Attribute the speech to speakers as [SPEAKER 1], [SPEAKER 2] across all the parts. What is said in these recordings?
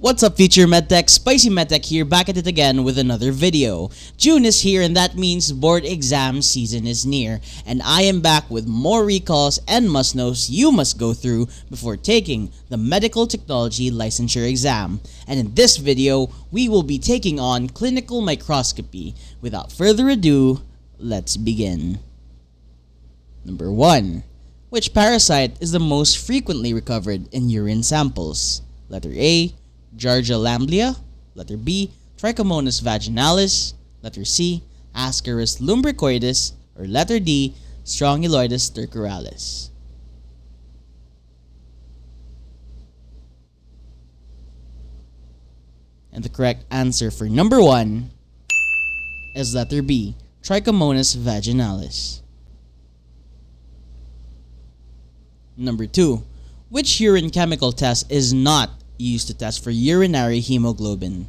[SPEAKER 1] What's up, future MedTech? Spicy MedTech here, back at it again with another video. June is here and that means board exam season is near, and I am back with more recalls and must-knows you must go through before taking the Medical Technology Licensure exam. And in this video, we will be taking on clinical microscopy. Without further ado, let's begin. Number 1. Which parasite is the most frequently recovered in urine samples? Letter A, Giardia lamblia. Letter B, Trichomonas vaginalis. Letter C, Ascaris lumbriooldes. Or letter D, Strongyloides stercoralis. And the correct answer for number 1 is letter B, Trichomonas vaginalis. Number 2. Which urine chemical test is not used to test for urinary hemoglobin?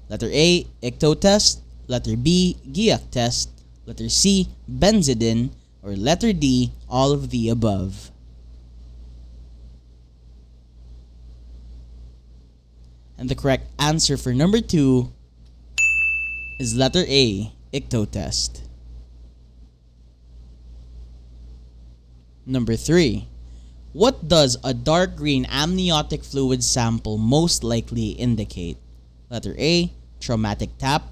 [SPEAKER 1] Letter A, ICTO test. Letter B, Giardia test. Letter C, benzidine. Or letter D, all of the above. And the correct answer for number 2 is letter A, ICTO test. Number 3. What does a dark green amniotic fluid sample most likely indicate? Letter A, traumatic tap.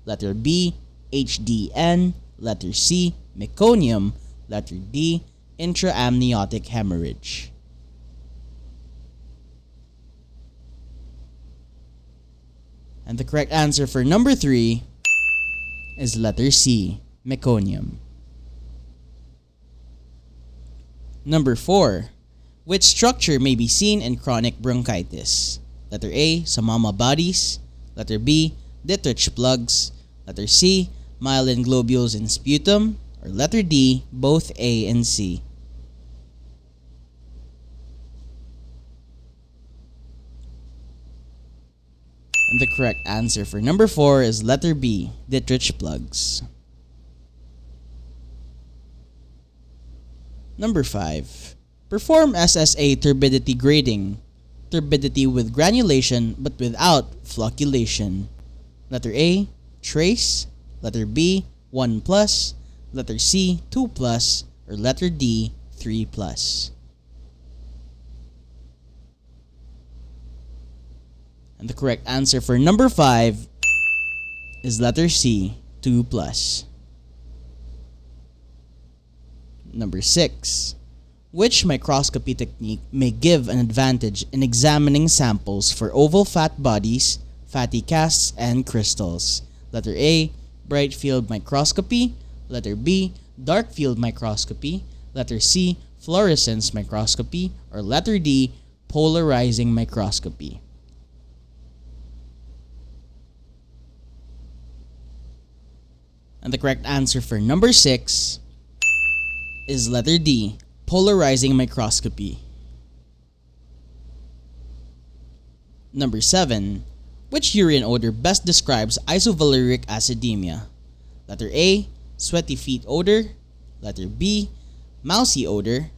[SPEAKER 1] Letter B, HDN. Letter C, meconium. Letter D, intraamniotic hemorrhage. And the correct answer for number 3 is letter C, meconium. Number 4. Which structure may be seen in chronic bronchitis? Letter A, Psamomma bodies. Letter B, Dittrich plugs. Letter C, Myelin globules in sputum. Or letter D, both A and C. And the correct answer for number 4 is letter B, Dittrich plugs. Number 5. Perform SSA Turbidity Grading. Turbidity with granulation but without flocculation. Letter A, trace. Letter B, 1+. Letter C, 2+. Or letter D, 3+. And the correct answer for number 5 is letter C, 2+. Number 6. Which microscopy technique may give an advantage in examining samples for oval fat bodies, fatty casts, and crystals? Letter A, bright field microscopy. Letter B, dark field microscopy. Letter C, fluorescence microscopy. Or letter D, polarizing microscopy. And the correct answer for number 6 is letter D, polarizing microscopy. Number 7. Which urine odor best describes isovaleric acidemia? Letter A, sweaty feet odor. Letter B, mousy odor.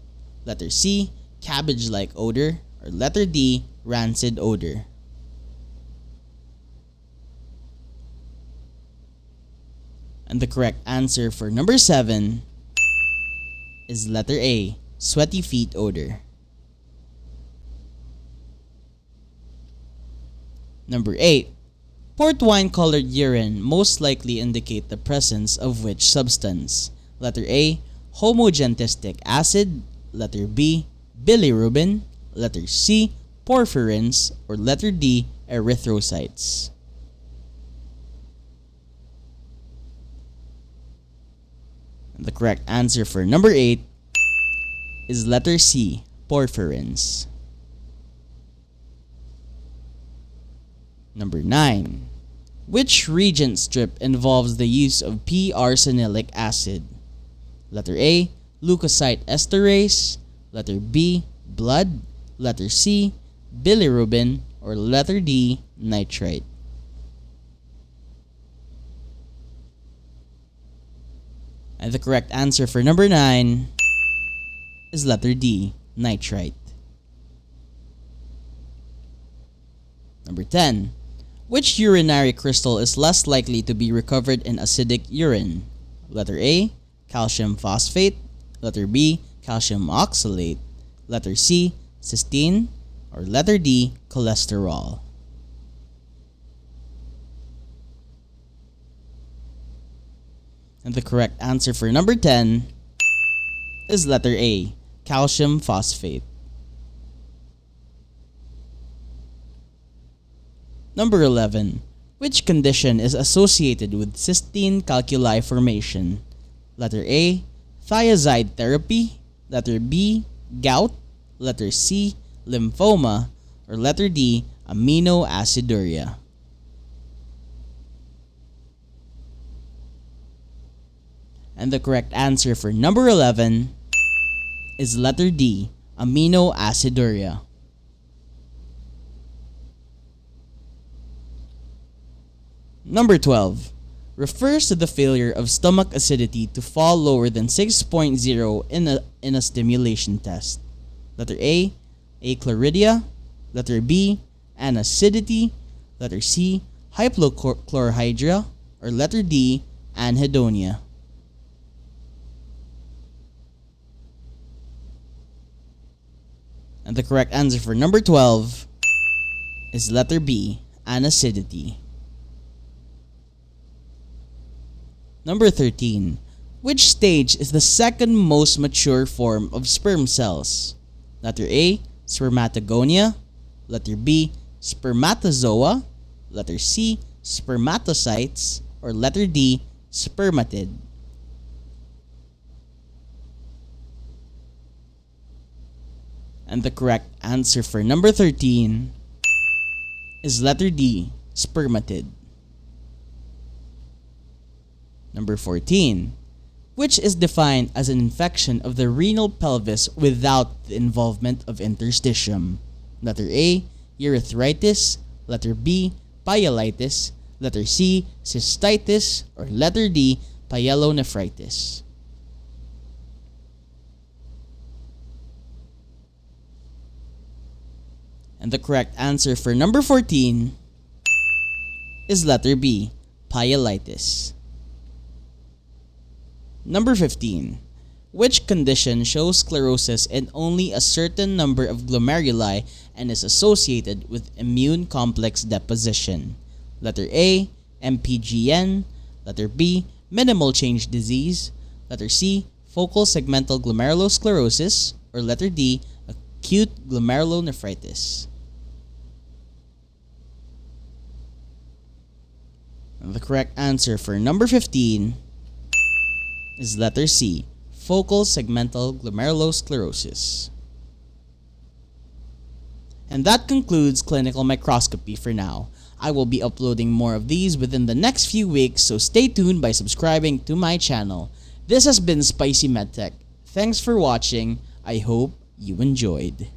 [SPEAKER 1] Letter C, cabbage-like odor. Or letter D, rancid odor. And the correct answer for number 7 is letter A, sweaty feet odor. Number 8. Port wine colored urine most likely indicate the presence of which substance? Letter A, homogentistic acid. Letter B, bilirubin. Letter C, porphyrins. Or letter D, erythrocytes. And the correct answer for number 8 is letter C, porphyrins. Number 9. Which reagent strip involves the use of p-arsenilic acid? Letter A, leukocyte esterase. Letter B, blood. Letter C, bilirubin. Or letter D, nitrite. And the correct answer for number 9 is letter D, nitrite. Number 10. Which urinary crystal is less likely to be recovered in acidic urine? Letter A, calcium phosphate. Letter B, calcium oxalate. Letter C, cysteine. Or letter D, cholesterol. And the correct answer for number 10 is letter A, calcium phosphate. Number 11. Which condition is associated with cystine calculi formation? Letter A, thiazide therapy. Letter B, gout. Letter C, lymphoma. Or letter D, aminoaciduria. And the correct answer for number 11 is letter D, aminoaciduria. Number 12 refers to the failure of stomach acidity to fall lower than 6.0 in a stimulation test. Letter A, Achlorydia. Letter B, Anacidity. Letter C, Hypochlorhydria. Or letter D, Anhedonia. And the correct answer for number 12 is letter B, anacidity. Number 13. Which stage is the second most mature form of sperm cells? Letter A, Spermatogonia. Letter B, Spermatozoa. Letter C, Spermatocytes. Or letter D, Spermatid. And the correct answer for number 13 is letter D, spermatid. Number 14. Which is defined as an infection of the renal pelvis without the involvement of interstitium? Letter A, urethritis. Letter B, pyelitis. Letter C, cystitis. Or letter D, pyelonephritis. And the correct answer for number 14 is letter B, pyelitis. Number 15. Which condition shows sclerosis in only a certain number of glomeruli and is associated with immune complex deposition? Letter A, MPGN. Letter B, minimal change disease. Letter C, focal segmental glomerulosclerosis. Or letter D, acute glomerulonephritis. And the correct answer for number 15 is letter C, focal segmental glomerulosclerosis. And that concludes clinical microscopy for now. I will be uploading more of these within the next few weeks, so stay tuned by subscribing to my channel. This has been Spicy MedTech. Thanks for watching. I hope you enjoyed.